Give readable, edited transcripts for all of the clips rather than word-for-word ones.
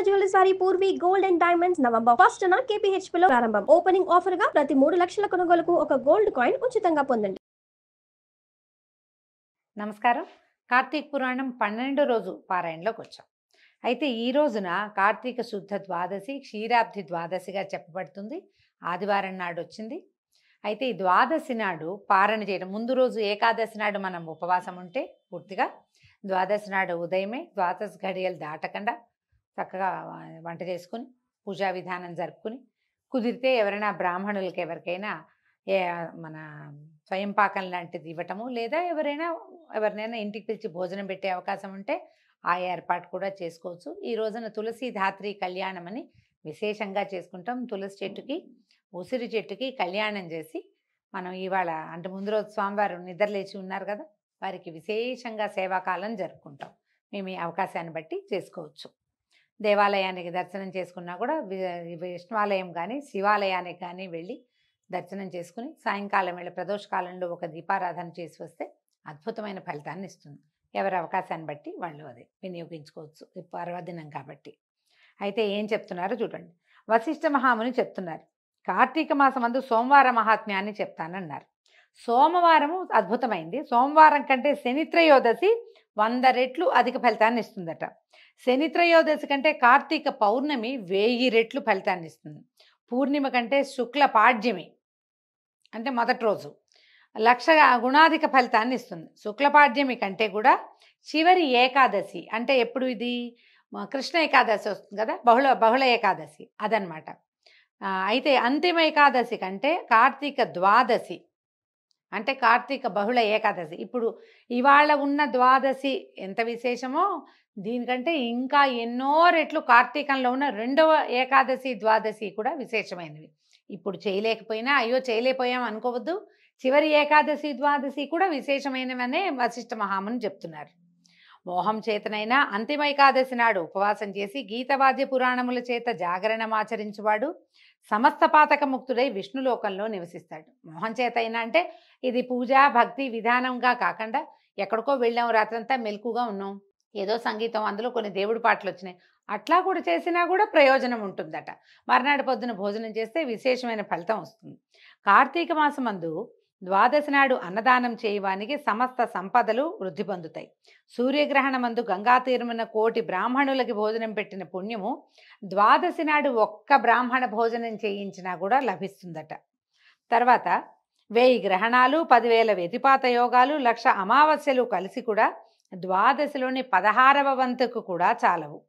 Jewellery sorry Purvi gold and diamonds November 1న KPHP లో ప్రారంభం. ఓపెనింగ్ ఆఫర్ గా ప్రతి 3 లక్షల కొనుగోలుకు ఒక గోల్డ్ కాయిన్ ఉచితంగా పొందండి. నమస్కారం. కార్తీక పురాణం 12 రోజు పారాయణలోకి వచ్చాం. అయితే ఈ రోజున కార్తీక శుద్ధ ద్వాదశి క్షీరాబ్ది ద్వాదశిగా చెప్పబడుతుంది. ఆదివారం నాడు వచ్చింది. అయితే ఈ ద్వాదశి నాడు పారణ చేయడం, ముందు రోజు ఏకాదశి నాడు మనం ఉపవాసం ఉంటే పూర్తిగా, ద్వాదశి నాడు ఉదయమే ద్వాదశి ఘడియలు దాటకుండా చక్కగా వంట చేసుకుని పూజా విధానం జరుపుకుని, కుదిరితే ఎవరైనా బ్రాహ్మణులకి ఎవరికైనా మన స్వయం పాకం లాంటిది ఇవ్వటము, లేదా ఎవరినైనా ఇంటికి పిలిచి భోజనం పెట్టే అవకాశం ఉంటే ఆ ఏర్పాటు కూడా చేసుకోవచ్చు. ఈ రోజున తులసి ధాత్రి కళ్యాణం అని విశేషంగా చేసుకుంటాం. తులసి చెట్టుకి ఉసిరి చెట్టుకి కళ్యాణం చేసి మనం ఇవాళ అంటే ముందు రోజు స్వామివారు నిద్రలేచి ఉన్నారు కదా, వారికి విశేషంగా సేవాకాలం జరుపుకుంటాం. మేము ఈ అవకాశాన్ని బట్టి చేసుకోవచ్చు. దేవాలయానికి దర్శనం చేసుకున్నా కూడా విష్ణువాలయం కానీ శివాలయానికి కానీ వెళ్ళి దర్శనం చేసుకుని సాయంకాలం వేళ ప్రదోషకాలంలో ఒక దీపారాధన చేసి వస్తే అద్భుతమైన ఫలితాన్ని ఇస్తుంది. ఎవరి అవకాశాన్ని బట్టి వాళ్ళు అది వినియోగించుకోవచ్చు. పర్వదినం కాబట్టి. అయితే ఏం చెప్తున్నారో చూడండి. వశిష్ఠ మహాముని చెప్తున్నారు, కార్తీక మాసమందు సోమవార మహాత్మ్యాన్ని చెప్తానన్నారు. సోమవారము అద్భుతమైంది. సోమవారం కంటే శనిత్రయోదశి 100 రెట్లు అధిక ఫలితాన్ని ఇస్తుందట. శనిత్రయోదశి కంటే కార్తీక పౌర్ణమి 1000 రెట్లు ఫలితాన్ని ఇస్తుంది. పూర్ణిమ కంటే శుక్ల పాడ్యమి అంటే మొదటి రోజు 1,00,000 గుణాధిక ఫలితాన్ని ఇస్తుంది. శుక్లపాడ్యమి కంటే కూడా చివరి ఏకాదశి అంటే ఎప్పుడు ఇది కృష్ణ ఏకాదశి వస్తుంది కదా, బహుళ ఏకాదశి అదనమాట. అయితే అంతిమ ఏకాదశి కంటే కార్తీక ద్వాదశి అంటే కార్తీక బహుళ ఏకాదశి, ఇప్పుడు ఇవాళ ఉన్న ద్వాదశి ఎంత విశేషమో దీనికంటే ఇంకా ఎన్నో రెట్లు కార్తీకంలో ఉన్న 2వ ఏకాదశి ద్వాదశి కూడా విశేషమైనవి. ఇప్పుడు చేయలేకపోయినా అయ్యో చేయలేకపోయాం అనుకోవద్దు, చివరి ఏకాదశి ద్వాదశి కూడా విశేషమైనవనే వశిష్ఠ మహాముని చెప్తున్నారు. మోహం చేతనైనా అంతిమ ఏకాదశి నాడు ఉపవాసం చేసి గీతవాద్య పురాణముల చేత జాగరణమాచరించువాడు సమస్త పాతక ముక్తుడై విష్ణులోకంలో నివసిస్తాడు. మోహం చేత అయినా అంటే ఇది పూజ భక్తి విధానంగా కాకుండా ఎక్కడికో వెళ్ళాం, రాత్రంతా మెలకుగా ఉన్నాం, ఏదో సంగీతం అందులో కొన్ని దేవుడి పాటలు వచ్చినాయి, అట్లా కూడా చేసినా కూడా ప్రయోజనం ఉంటుందట. మర్నాడు పొద్దున భోజనం చేస్తే విశేషమైన ఫలితం వస్తుంది. కార్తీక మాసమందు ద్వాదశి నాడు అన్నదానం చేయవానికి సమస్త సంపదలు వృద్ధి పొందుతాయి. సూర్యగ్రహణమందు గంగా తీరమున 1,000,000 బ్రాహ్మణులకి భోజనం పెట్టిన పుణ్యము ద్వాదశి నాడు ఒక్క బ్రాహ్మణ భోజనం చేయించినా కూడా లభిస్తుందట. తర్వాత 1000 గ్రహణాలు, 10,000 వ్యతిపాత యోగాలు, 1,00,000 అమావాస్యలు కలిసి కూడా ద్వాదశిలోని 16వ వంతుకు కూడా చాలవు.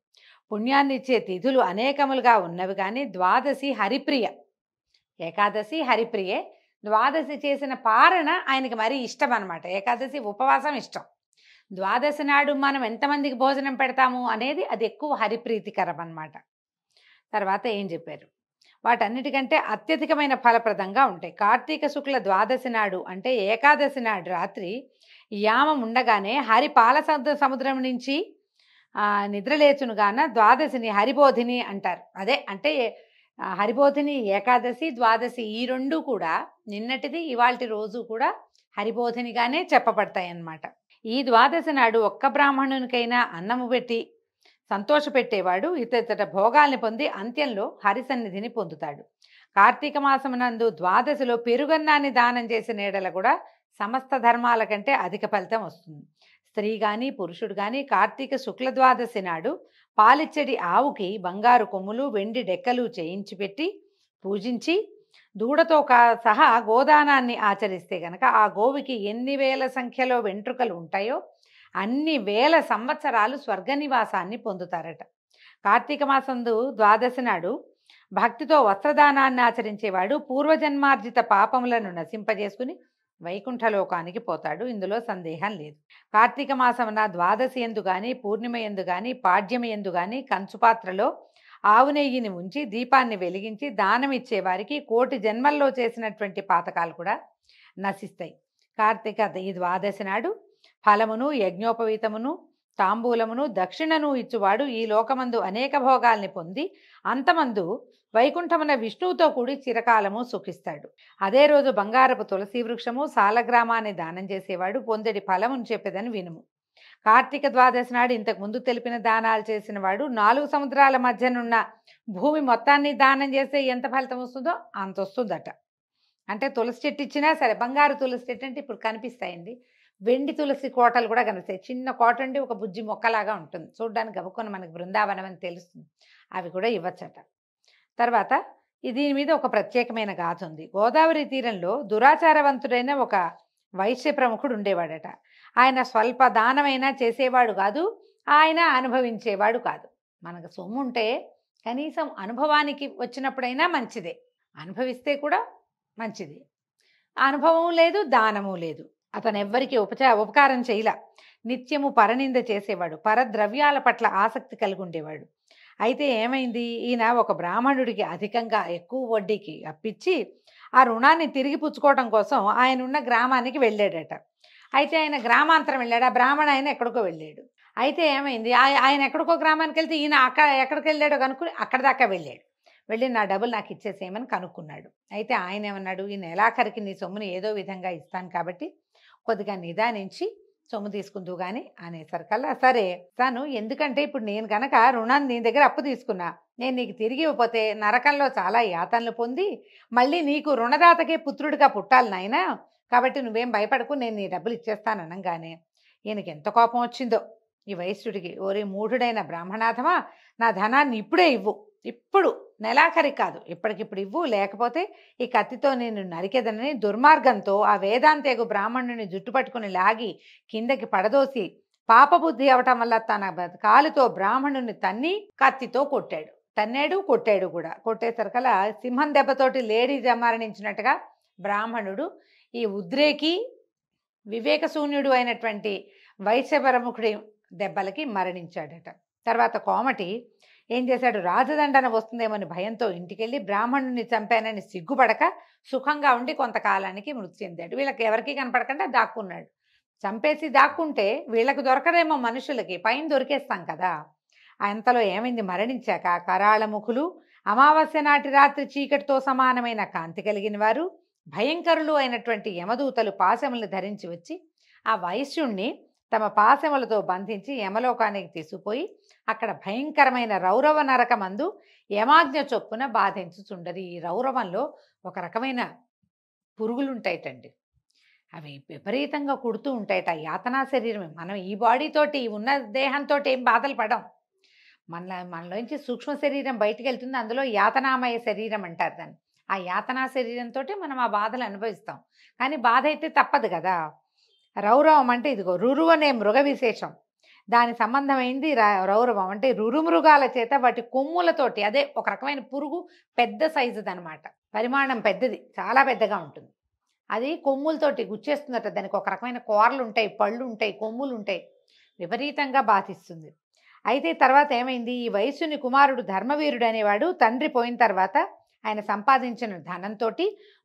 పుణ్యాన్నిచ్చే తిథులు అనేకములుగా ఉన్నవి కానీ ద్వాదశి హరిప్రియ. ఏకాదశి హరిప్రియే, ద్వాదశి చేసిన పారణ ఆయనకి మరీ ఇష్టం అనమాట. ఏకాదశి ఉపవాసం ఇష్టం, ద్వాదశి నాడు మనం ఎంతమందికి భోజనం పెడతాము అనేది అది ఎక్కువ హరిప్రీతికరం అన్నమాట. తర్వాత ఏం చెప్పారు, వాటన్నిటికంటే అత్యధికమైన ఫలప్రదంగా ఉంటాయి. కార్తీక శుక్ల ద్వాదశి నాడు అంటే ఏకాదశి నాడు రాత్రి యామం ఉండగానే హరి పాల సముద్రం నుంచి నిద్రలేచునుగాన ద్వాదశిని హరిబోధిని అంటారు. అదే అంటే హరిబోధిని ఏకాదశి ద్వాదశి ఈ రెండు కూడా నిన్నటిది ఇవాల్టి రోజు కూడా హరిబోధినిగానే చెప్పబడతాయి అన్నమాట. ఈ ద్వాదశి నాడు ఒక్క బ్రాహ్మణునికైనా అన్నము పెట్టి సంతోషపెట్టేవాడు ఇతర భోగాల్ని పొంది అంత్యంలో హరిసన్నిధిని పొందుతాడు. కార్తీక మాసమునందు ద్వాదశిలో పెరుగన్నాన్ని దానం చేసిన ఎడల కూడా సమస్త ధర్మాల కంటే అధిక ఫలితం వస్తుంది. స్త్రీ కానీ పురుషుడు కానీ కార్తీక శుక్ల ద్వాదశి నాడు పాలిచ్చడి ఆవుకి బంగారు కొమ్ములు వెండి డెక్కలు చేయించి పెట్టి పూజించి దూడతో సహా గోదానాన్ని ఆచరిస్తే గనక ఆ గోవికి ఎన్ని వేల సంఖ్యలో వెంట్రుకలు ఉంటాయో అన్ని వేల సంవత్సరాలు స్వర్గనివాసాన్ని పొందుతారట. కార్తీక మాసందు ద్వాదశి నాడు భక్తితో వస్త్రదానాన్ని ఆచరించేవాడు పూర్వజన్మార్జిత పాపములను నశింపజేసుకుని వైకుంఠలోకానికి పోతాడు. ఇందులో సందేహం లేదు. కార్తీక మాసమున ద్వాదశి ఎందు కానీ పూర్ణిమ ఎందు కానీ పాడ్యమి ఎందు కానీ కంచుపాత్రలో ఆవు నెయ్యిని ఉంచి దీపాన్ని వెలిగించి దానం ఇచ్చే వారికి 1,000,000 జన్మల్లో చేసినటువంటి పాతకాలు కూడా నశిస్తాయి. కార్తీక ఈ ద్వాదశి నాడు ఫలమును యజ్ఞోపవీతమును తాంబూలమును దక్షిణను ఇచ్చువాడు ఈ లోకమందు అనేక భోగాల్ని పొంది అంతమందు వైకుంఠమున విష్ణువుతో కూడి చిరకాలము సుఖిస్తాడు. అదే రోజు బంగారపు తులసి వృక్షము సాలగ్రామాన్ని దానం చేసేవాడు పొందెడి ఫలమును చెప్పేదని వినుము. కార్తీక ద్వాదశి నాడు ఇంతకు ముందు తెలిపిన దానాలు చేసిన వాడు 4 సముద్రాల మధ్యనున్న భూమి మొత్తాన్ని దానం చేస్తే ఎంత ఫలితం వస్తుందో అంత వస్తుందట. అంటే తులసి చెట్టు ఇచ్చినా సరే, బంగారు తులసి చెట్టు అంటే ఇప్పుడు కనిపిస్తాయండి, వెండి తులసి కోటలు కూడా కనిపిస్తాయి. చిన్న కోట అండి ఒక బుజ్జి మొక్కలాగా ఉంటుంది, చూడడానికి గబుక్కొని మనకి బృందావనం అని తెలుస్తుంది. అవి కూడా ఇవ్వచ్చట. తర్వాత దీని మీద ఒక ప్రత్యేకమైన గాథ ఉంది. గోదావరి తీరంలో దురాచారవంతుడైన ఒక వైశ్య ప్రముఖుడు ఉండేవాడట. ఆయన స్వల్ప దానమైనా చేసేవాడు కాదు, ఆయన అనుభవించేవాడు కాదు. మనకు సొమ్ము ఉంటే కనీసం అనుభవానికి వచ్చినప్పుడైనా మంచిదే, అనుభవిస్తే కూడా మంచిది. అనుభవం లేదు, దానము లేదు. అతను ఎవ్వరికి ఉపకారం చేయలా. నిత్యము పరనింద చేసేవాడు, పరద్రవ్యాల పట్ల ఆసక్తి కలిగి ఉండేవాడు. అయితే ఏమైంది, ఈయన ఒక బ్రాహ్మణుడికి అధికంగా ఎక్కువ వడ్డీకి అప్పిచ్చి ఆ రుణాన్ని తిరిగి పుచ్చుకోవడం కోసం ఆయన ఉన్న గ్రామానికి వెళ్ళాడట. అయితే ఆయన గ్రామాంతరం వెళ్ళాడు, ఆ బ్రాహ్మణ ఆయన ఎక్కడికో వెళ్ళాడు. అయితే ఏమైంది, ఆయన ఎక్కడికో గ్రామానికి వెళ్తే ఈయన ఎక్కడికి వెళ్ళాడో కనుక్కుని అక్కడ దాకా వెళ్ళాడు. వెళ్ళి నా డబ్బులు నాకు ఇచ్చేసేయమని కనుక్కున్నాడు. అయితే ఆయన ఏమన్నాడు, ఈ నెలాఖరికి నీ సొమ్ముని ఏదో విధంగా ఇస్తాను కాబట్టి కొద్దిగా నిదానించి సొమ్ము తీసుకుందు కానీ అనేసరికల్లా సరే తాను, ఎందుకంటే ఇప్పుడు నేను కనుక రుణాన్ని నీ దగ్గర అప్పు తీసుకున్నా, నేను నీకు తిరిగి ఇవ్వకపోతే నరకంలో చాలా యాతనలు పొంది మళ్ళీ నీకు రుణదాతకే పుత్రుడిగా పుట్టాలి నాయనా, కాబట్టి నువ్వేం భయపడకు, నేను నీ డబ్బులు ఇచ్చేస్తాను అనగానే ఈయనకి ఎంత కోపం వచ్చిందో ఈ వైశ్యుడికి. ఓరే మూఢుడైన బ్రాహ్మణాథమా, నా ధనాన్ని ఇప్పుడే ఇవ్వు, ఇప్పుడు నెలాఖరి కాదు, ఇప్పటికిప్పుడు ఇవ్వు, లేకపోతే ఈ కత్తితో నేను నరికెదనని దుర్మార్గంతో ఆ వేదాంతేగు బ్రాహ్మణుని జుట్టు పట్టుకుని లాగి కిందకి పడదోసి పాపబుద్ధి అవటం వల్ల తన కాలుతో బ్రాహ్మణుని తన్ని కత్తితో కొట్టాడు కూడా. కొట్టేసరికలా సింహం దెబ్బతోటి లేడీ మరణించినట్టుగా బ్రాహ్మణుడు ఈ ఉద్రేకి వివేకశూన్యుడు అయినటువంటి వైశ్య ప్రముఖుడి దెబ్బలకి మరణించాడట. తర్వాత కోమటి ఏం చేశాడు, రాజదండన వస్తుందేమని భయంతో ఇంటికెళ్ళి బ్రాహ్మణుని చంపానని సిగ్గుపడక సుఖంగా ఉండి కొంతకాలానికి మృతి చెందాడు. వీళ్ళకి ఎవరికి కనపడకుండా దాక్కున్నాడు. చంపేసి దాక్కుంటే వీళ్ళకి దొరకరేమో, మనుషులకి పైన దొరికేస్తాం కదా. అంతలో ఏమైంది, మరణించాక కరాళముఖులు, అమావాస్య నాటి రాత్రి చీకటితో సమానమైన కాంతి కలిగిన వారు, భయంకరులు అయినటువంటి యమదూతలు పాశములను ధరించి వచ్చి ఆ వైశ్యుణ్ణి తమ పాశములతో బంధించి యమలోకానికి తీసుకుపోయి అక్కడ భయంకరమైన రౌరవ నరకమందు యమాజ్ఞ చొప్పున బాధించుచుండదు. ఈ రౌరవంలో ఒక రకమైన పురుగులు ఉంటాయిటండి, అవి విపరీతంగా కుడుతూ ఉంటాయట. యాతనా శరీరమే. మనం ఈ బాడీతోటి ఉన్న దేహంతో ఏం బాధలు పడం, మనలోంచి సూక్ష్మ శరీరం బయటికి వెళ్తుంది, అందులో యాతనామయ శరీరం అంటారు దాన్ని. ఆ యాతనా శరీరంతో మనం ఆ బాధలు అనుభవిస్తాం, కానీ బాధ అయితే తప్పదు కదా. రౌరవం అంటే ఇదిగో రురు అనే మృగ విశేషం, దాని సంబంధమైంది రౌరవం అంటే రురుమృగాల చేత వాటి కొమ్ములతోటి, అదే ఒక రకమైన పురుగు, పెద్ద సైజుది అనమాట, పరిమాణం పెద్దది, చాలా పెద్దగా ఉంటుంది. అది కొమ్ములతోటి గుచ్చేస్తుందట, దానికి ఒక రకమైన కూరలు ఉంటాయి, పళ్ళు ఉంటాయి, కొమ్ములు ఉంటాయి, విపరీతంగా బాధిస్తుంది. అయితే తర్వాత ఏమైంది, ఈ వైశ్యుని కుమారుడు ధర్మవీరుడు అనేవాడు తండ్రి పోయిన తర్వాత ఆయన సంపాదించిన ధనంతో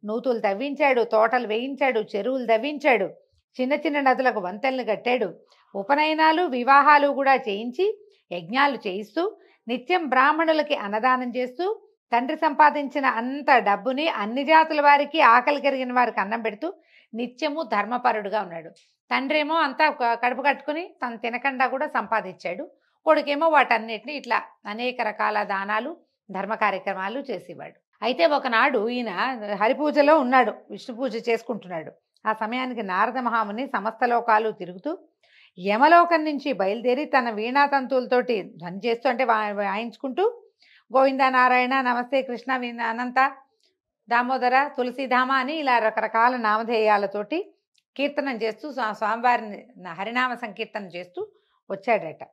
నూతులు తవ్వించాడు, తోటలు వేయించాడు, చెరువులు తవ్వించాడు, చిన్న చిన్న నదులకు వంతెనలు కట్టాడు, ఉపనయనాలు వివాహాలు కూడా చేయించి యజ్ఞాలు చేయిస్తూ నిత్యం బ్రాహ్మణులకి అన్నదానం చేస్తూ తండ్రి సంపాదించిన అంత డబ్బుని అన్ని జాతుల వారికి, ఆకలి కలిగిన వారికి అన్నం పెడుతూ నిత్యము ధర్మపరుడుగా ఉన్నాడు. తండ్రి ఏమో అంతా కడుపు కట్టుకుని తను తినకుండా కూడా సంపాదించాడు, కొడుకేమో వాటన్నిటిని ఇట్లా అనేక రకాల దానాలు ధర్మ కార్యక్రమాలు చేసేవాడు. అయితే ఒకనాడు ఈయన హరిపూజలో ఉన్నాడు, విష్ణు పూజ చేసుకుంటున్నాడు. ఆ సమయానికి నారద మహాముని సమస్త లోకాలు తిరుగుతూ యమలోకం నుంచి బయలుదేరి తన వీణాతంతువులతోటి ధ్వని చేస్తూ, అంటే వాయించుకుంటూ గోవింద నారాయణ నమస్తే కృష్ణ అనంత దామోదర తులసీధామ అని ఇలా రకరకాల నామధేయాలతోటి కీర్తనం చేస్తూ స్వామివారిని హరినామ సంకీర్తన చేస్తూ వచ్చాడట.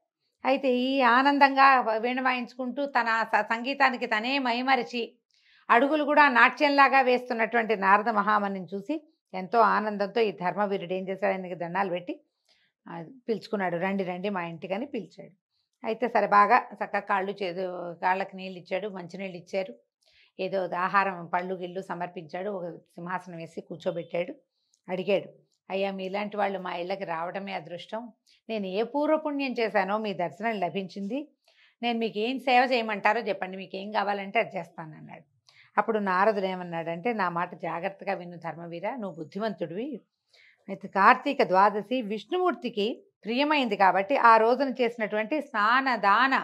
అయితే ఈ ఆనందంగా వీణ వాయించుకుంటూ తన సంగీతానికి తనే మైమరిచి అడుగులు కూడా నాట్యంలాగా వేస్తున్నటువంటి నారద మహామునిని చూసి ఎంతో ఆనందంతో ఈ ధర్మవీరుడు ఏం చేశాడు, ఆయనకి దండాలు పెట్టి పిలుచుకున్నాడు, రండి రండి మా ఇంటికి అని పిలిచాడు. అయితే సరే బాగా చక్కగా కాళ్ళకి నీళ్ళు ఇచ్చాడు, మంచినీళ్ళు ఇచ్చారు, ఏదో ఆహారం పళ్ళు గిళ్ళు సమర్పించాడు, ఒక సింహాసనం వేసి కూర్చోబెట్టాడు. అడిగాడు, అయ్యా మీలాంటి వాళ్ళు మా ఇళ్ళకి రావడమే అదృష్టం, నేను ఏ పూర్వపుణ్యం చేశానో మీ దర్శనం లభించింది, నేను మీకు ఏం సేవ చేయమంటారో చెప్పండి, మీకు ఏం కావాలంటే అది చేస్తానన్నాడు. అప్పుడు నారదుడు ఏమన్నాడంటే, నా మాట జాగ్రత్తగా విను ధర్మవీర, నువ్వు బుద్ధిమంతుడివి. అయితే కార్తీక ద్వాదశి విష్ణుమూర్తికి ప్రియమైంది కాబట్టి ఆ రోజున చేసినటువంటి స్నాన దాన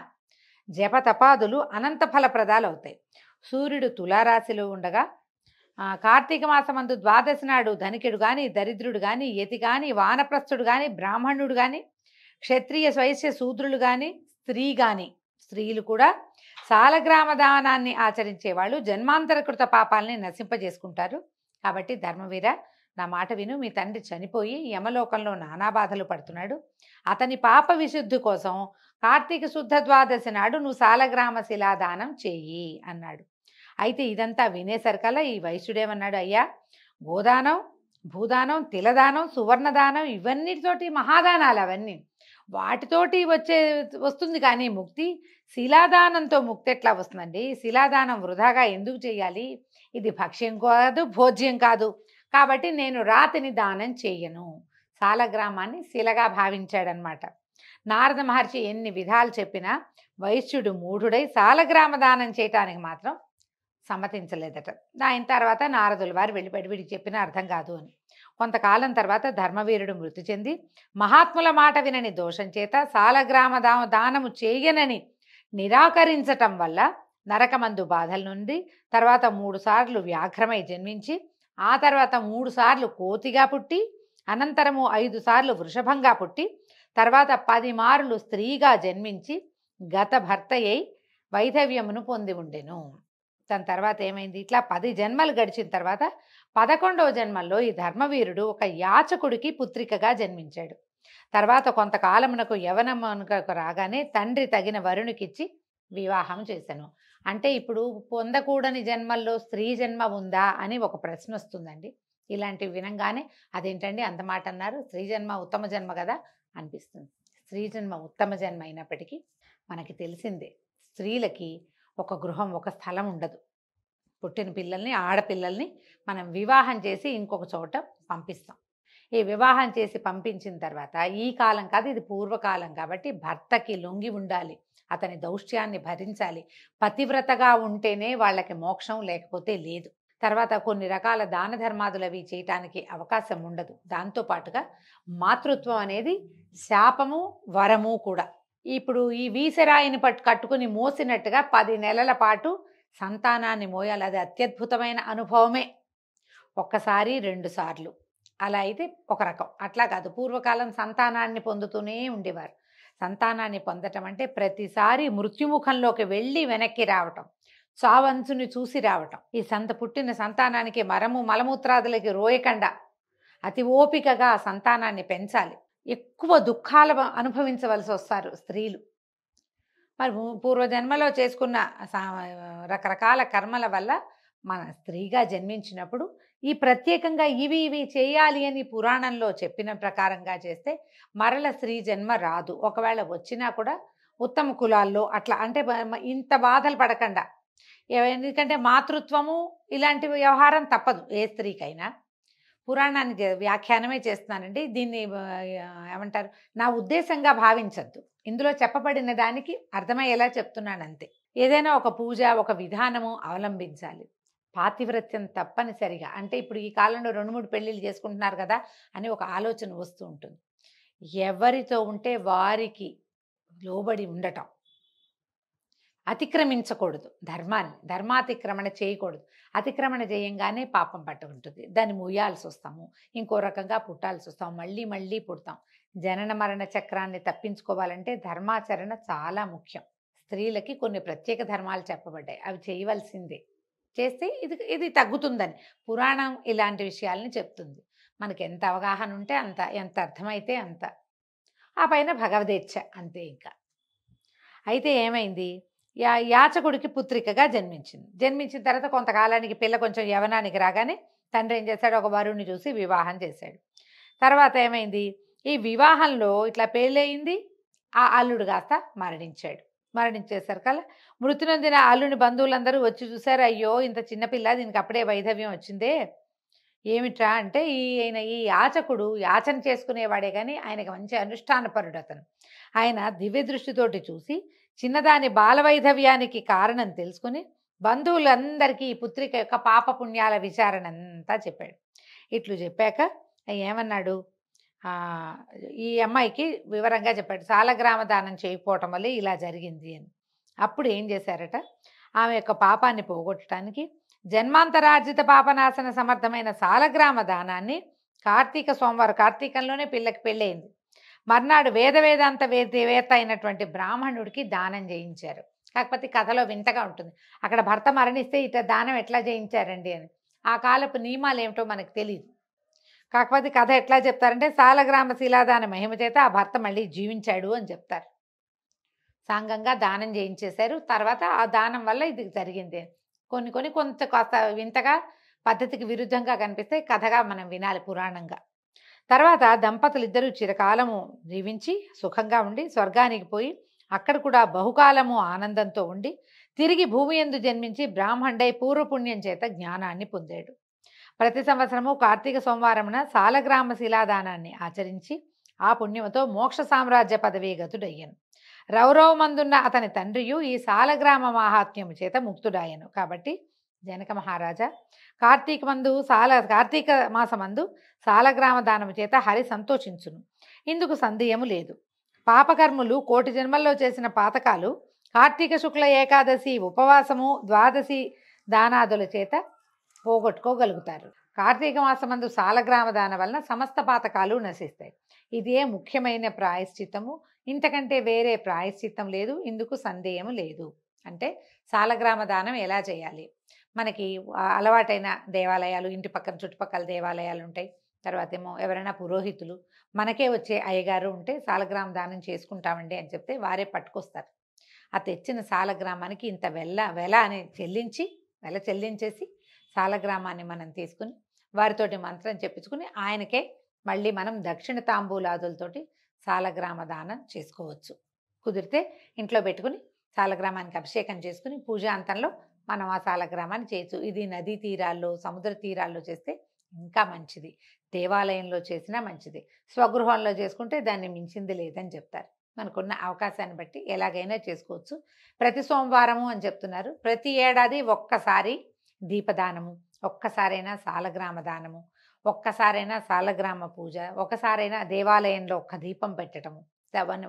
జపతపాదులు అనంత ఫలప్రదాలు అవుతాయి. సూర్యుడు తులారాశిలో ఉండగా కార్తీక మాసమందు ద్వాదశి నాడు ధనికుడు కానీ, దరిద్రుడు కానీ, యతి కానీ, వానప్రస్థుడు కానీ, బ్రాహ్మణుడు కానీ, క్షత్రియ వైశ్య శూద్రులు కానీ, స్త్రీలు కూడా సాలగ్రామ దానాన్ని ఆచరించేవాళ్ళు జన్మాంతరకృత పాపాలని నశింపజేసుకుంటారు. కాబట్టి ధర్మవీర, నా మాట విను. మీ తండ్రి చనిపోయి యమలోకంలో నానా బాధలు పడుతున్నాడు. అతని పాప విశుద్ధి కోసం కార్తీక శుద్ధ ద్వాదశి నాడు నువ్వు సాలగ్రామ శిలాదానం చెయ్యి అన్నాడు. అయితే ఇదంతా వినేసరికల్లా ఈ వైశ్యుడేమన్నాడు, అయ్యా, గోదానం, భూదానం, తిలదానం, సువర్ణదానం ఇవన్నిటితోటి మహాదానాలు అవన్నీ, వాటితోటి వస్తుంది కానీ ముక్తి శిలాదానంతో ముక్తి ఎట్లా వస్తుందండి? శిలాదానం వృధాగా ఎందుకు చేయాలి? ఇది భక్ష్యం కాదు, భోజ్యం కాదు. కాబట్టి నేను రాతిని దానం చేయను. సాలగ్రామాన్ని శిలగా భావించాడనమాట. నారద మహర్షి ఎన్ని విధాలు చెప్పినా వైశ్యుడు మూఢుడై సాలగ్రామ దానం చేయటానికి మాత్రం సమ్మతించలేదట. ఆయన తర్వాత నారదుల వారు వెళ్ళిపడి వీడికి చెప్పినా అర్థం కాదు అని. కొంతకాలం తర్వాత ధర్మవీరుడు మృతి చెంది మహాత్ముల మాట వినని దోషం చేత సాలగ్రామ దానము చేయనని నిరాకరించటం వల్ల నరకమందు బాధల నుండి తర్వాత 3 సార్లు వ్యాఘ్రమై జన్మించి ఆ తర్వాత 3 సార్లు కోతిగా పుట్టి అనంతరము 5 సార్లు వృషభంగా పుట్టి తర్వాత 10 మార్లు స్త్రీగా జన్మించి గత భర్తయ్యి వైధవ్యమును పొంది ఉండెను. దాని తర్వాత ఏమైంది? ఇట్లా 10 జన్మలు గడిచిన తర్వాత 11వ జన్మల్లో ఈ ధర్మవీరుడు ఒక యాచకుడికి పుత్రికగా జన్మించాడు. తర్వాత కొంతకాలమునకు యవనమునకు రాగానే తండ్రి తగిన వరునికిచ్చి వివాహం చేశాను. అంటే ఇప్పుడు పొందకూడని జన్మల్లో స్త్రీ జన్మ ఉందా అని ఒక ప్రశ్న వస్తుందండి. ఇలాంటివి వినంగానే అదేంటండి అంత మాట అన్నారు, స్త్రీ జన్మ ఉత్తమ జన్మ కదా అనిపిస్తుంది. స్త్రీ జన్మ ఉత్తమ జన్మ అయినప్పటికీ మనకి తెలిసిందే, స్త్రీలకి ఒక గృహం, ఒక స్థలం ఉండదు. పుట్టిన పిల్లల్ని, ఆడపిల్లల్ని మనం వివాహం చేసి ఇంకొక చోట పంపిస్తాం. ఈ వివాహం చేసి పంపించిన తర్వాత ఈ కాలం కాదు, ఇది పూర్వకాలం కాబట్టి భర్తకి లొంగి ఉండాలి, అతని దౌష్ట్యాన్ని భరించాలి. పతివ్రతగా ఉంటేనే వాళ్ళకి మోక్షం, లేకపోతే లేదు. తర్వాత కొన్ని రకాల దాన ధర్మాదులు అవి చేయటానికి అవకాశం ఉండదు. దాంతోపాటుగా మాతృత్వం అనేది శాపము, వరము కూడా. ఇప్పుడు ఈ వీసరాయిని కట్టుకుని మోసినట్టుగా 10 నెలల పాటు సంతానాన్ని మోయాలి. అది అత్యద్భుతమైన అనుభవమే. ఒక్కసారి 2 సార్లు అలా అయితే ఒక రకం, అట్లా కాదు. పూర్వకాలం సంతానాన్ని పొందుతూనే ఉండేవారు. సంతానాన్ని పొందటం అంటే ప్రతిసారి మృత్యుముఖంలోకి వెళ్ళి వెనక్కి రావటం, చావంచుని చూసి రావటం. ఈ పుట్టిన సంతానానికి మలమూత్రాదులకి రోయకుండా అతి ఓపికగా సంతానాన్ని పెంచాలి. ఎక్కువ దుఃఖాలు అనుభవించవలసి వస్తారు స్త్రీలు. మరి పూర్వజన్మలో చేసుకున్న రకరకాల కర్మల వల్ల మన స్త్రీగా జన్మించినప్పుడు ఈ ప్రత్యేకంగా ఇవి చేయాలి అని పురాణంలో చెప్పిన ప్రకారంగా చేస్తే మరల స్త్రీ జన్మ రాదు. ఒకవేళ వచ్చినా కూడా ఉత్తమ కులాల్లో అట్లా, అంటే ఇంత బాధలు పడకుండా. ఎందుకంటే మాతృత్వము ఇలాంటి వ్యవహారం తప్పదు ఏ స్త్రీకైనా. పురాణాన్ని వ్యాఖ్యానమే చేస్తున్నానండి. దీన్ని ఏమంటారు, నా ఉద్దేశంగా భావించద్దు. ఇందులో చెప్పబడిన దానికి అర్థమయ్యేలా చెప్తున్నాను అంతే. ఏదైనా ఒక పూజ, ఒక విధానము అవలంబించాలి. పాతివ్రత్యం తప్పనిసరిగా. అంటే ఇప్పుడు ఈ కాలంలో 2-3 పెళ్ళిళ్ళు చేసుకుంటున్నారు కదా అని ఒక ఆలోచన వస్తూ ఉంటుంది. ఎవరితో ఉంటే వారికి లోబడి ఉండటం, అతిక్రమించకూడదు. ధర్మాతిక్రమణ చేయకూడదు. అతిక్రమణ చేయంగానే పాపం పట్టుకుంటుంది. దాన్ని మూయాల్సి వస్తాము, ఇంకో రకంగా పుట్టాల్సి వస్తాము, మళ్ళీ పుడతాం. జనన మరణ చక్రాన్ని తప్పించుకోవాలంటే ధర్మాచరణ చాలా ముఖ్యం. స్త్రీలకి కొన్ని ప్రత్యేక ధర్మాలు చెప్పబడ్డాయి, అవి చేయవలసిందే. చేస్తే ఇది తగ్గుతుందని పురాణం ఇలాంటి విషయాల్ని చెప్తుంది. మనకి ఎంత అవగాహన ఉంటే అంత, ఎంత అర్థమైతే అంత. ఆ పైన భగవదేచ్ఛ అంతే. ఇంకా అయితే ఏమైంది, యాచకుడికి పుత్రికగా జన్మించిన తర్వాత కొంతకాలానికి పిల్ల కొంచెం యవనానికి రాగానే తండ్రి ఏం చేశాడు, ఒక వరుణ్ణి చూసి వివాహం చేశాడు. తర్వాత ఏమైంది, ఈ వివాహంలో ఇట్లా పెళ్ళయింది, ఆ అల్లుడు కాస్త మరణించేసరికల్లా మృతి నొందిన అల్లుని బంధువులందరూ వచ్చి చూశారు. అయ్యో, ఇంత చిన్నపిల్ల, దీనికి అప్పుడే వైధవ్యం వచ్చిందే, ఏమిట్రా అంటే ఈ యాచకుడు యాచన చేసుకునేవాడే కానీ ఆయనకి మంచి అనుష్ఠానపరుడు. ఆయన దివ్య దృష్టితోటి చూసి చిన్నదాని బాలవైధవ్యానికి కారణం తెలుసుకుని బంధువులందరికీ ఈ పుత్రిక యొక్క పాపపుణ్యాల విచారణ అంతా చెప్పాడు. ఇట్లు చెప్పాక ఏమన్నాడు, ఈ అమ్మాయికి వివరంగా చెప్పాడు. సాలగ్రామ దానం చేయకపోవటం వల్లే ఇలా జరిగింది అని. అప్పుడు ఏం చేశారట, ఆమె యొక్క పాపాన్ని పోగొట్టడానికి జన్మాంతరార్జిత పాపనాశన సమర్థమైన సాలగ్రామ దానాన్ని కార్తీక సోమవారం, కార్తీకంలోనే పిల్లకి పెళ్ళయింది, మర్నాడు వేదాంత వేత్త అయినటువంటి బ్రాహ్మణుడికి దానం చేయించారు. కాకపోతే కథలో వింతగా ఉంటుంది. అక్కడ భర్త మరణిస్తే ఇట దానం ఎట్లా చేయించారండి అని. ఆ కాలపు నియమాలు ఏమిటో మనకు తెలియదు. కాకపోతే కథ ఎట్లా చెప్తారంటే సాలగ్రామ శిలాదాన మహిమ చేత ఆ భర్త మళ్ళీ జీవించాడు అని చెప్తారు. సాంగంగా దానం చేయించేశారు. తర్వాత ఆ దానం వల్ల ఇది జరిగింది. కొంత కాస్త వింతగా పద్ధతికి విరుద్ధంగా కనిపిస్తే కథగా మనం వినాలి పురాణంగా. తర్వాత దంపతులు ఇద్దరు చిరకాలము జీవించి సుఖంగా ఉండి స్వర్గానికి పోయి అక్కడ కూడా బహుకాలము ఆనందంతో ఉండి తిరిగి భూమి యందు జన్మించి బ్రాహ్మణుడై పూర్వపుణ్యం చేత జ్ఞానాన్ని పొందాడు. ప్రతి సంవత్సరము కార్తీక సోమవారమున సాలగ్రామ శిలాదానాన్ని ఆచరించి ఆ పుణ్యముతో మోక్ష సామ్రాజ్య పదవీ గతుడయ్యను. రౌరవమందున్న అతని తండ్రియు ఈ సాలగ్రామ మాహాత్మ్యము చేత ముక్తుడాయను. కాబట్టి జనక మహారాజా, కార్తీక మాసమందు సాలగ్రామ దానము చేత హరి సంతోషించును. ఇందుకు సందేహము లేదు. పాపకర్ములు కోటి జన్మల్లో చేసిన పాతకాలు కార్తీక శుక్ల ఏకాదశి ఉపవాసము ద్వాదశి దానాదుల చేత పోగొట్టుకోగలుగుతారు. కార్తీక మాసమందు సాలగ్రామ దాన వలన సమస్త పాతకాలు నశిస్తాయి. ఇదే ముఖ్యమైన ప్రాయశ్చిత్తము. ఇంతకంటే వేరే ప్రాయశ్చిత్తం లేదు. ఇందుకు సందేహము లేదు. అంటే సాలగ్రామ దానం ఎలా చేయాలి? మనకి అలవాటైన దేవాలయాలు, ఇంటి పక్కన చుట్టుపక్కల దేవాలయాలు ఉంటాయి. తర్వాత ఏమో ఎవరైనా పురోహితులు, మనకే వచ్చే అయ్యగారు ఉంటే సాలగ్రామ దానం చేసుకుంటామండి అని చెప్తే వారే పట్టుకొస్తారు. ఆ తెచ్చిన సాలగ్రామానికి ఇంత వెల అని చెల్లించేసి సాలగ్రామాన్ని మనం తీసుకుని వారితోటి మంత్రం చెప్పించుకుని ఆయనకే మళ్ళీ మనం దక్షిణ తాంబూలాదులతోటి సాలగ్రామ దానం చేసుకోవచ్చు. కుదిరితే ఇంట్లో పెట్టుకుని సాలగ్రామానికి అభిషేకం చేసుకుని పూజాంతంలో మనం ఆ సాలగ్రామాన్ని చేయొచ్చు. ఇది నదీ తీరాల్లో, సముద్ర తీరాల్లో చేస్తే ఇంకా మంచిది. దేవాలయంలో చేసినా మంచిది. స్వగృహంలో చేసుకుంటే దాన్ని మించింది లేదని చెప్తారు. మనకున్న అవకాశాన్ని బట్టి ఎలాగైనా చేసుకోవచ్చు. ప్రతి సోమవారము అని చెప్తున్నారు. ప్రతి ఏడాది ఒక్కసారి దీపదానము, ఒక్కసారైనా సాలగ్రామ దానము, ఒక్కసారైనా సాలగ్రామ పూజ, ఒకసారైనా దేవాలయంలో ఒక్క దీపం పెట్టడము, అవన్నీ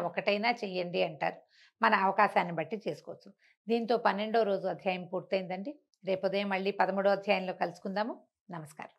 ఒకటైనా చెయ్యండి అంటారు. మన అవకాశాన్ని బట్టి చేసుకోవచ్చు. దీంతో 12వ రోజు అధ్యాయం పూర్తయిందండి. రేపు ఉదయం మళ్ళీ 13వ అధ్యాయంలో కలుసుకుందాము. నమస్కారం.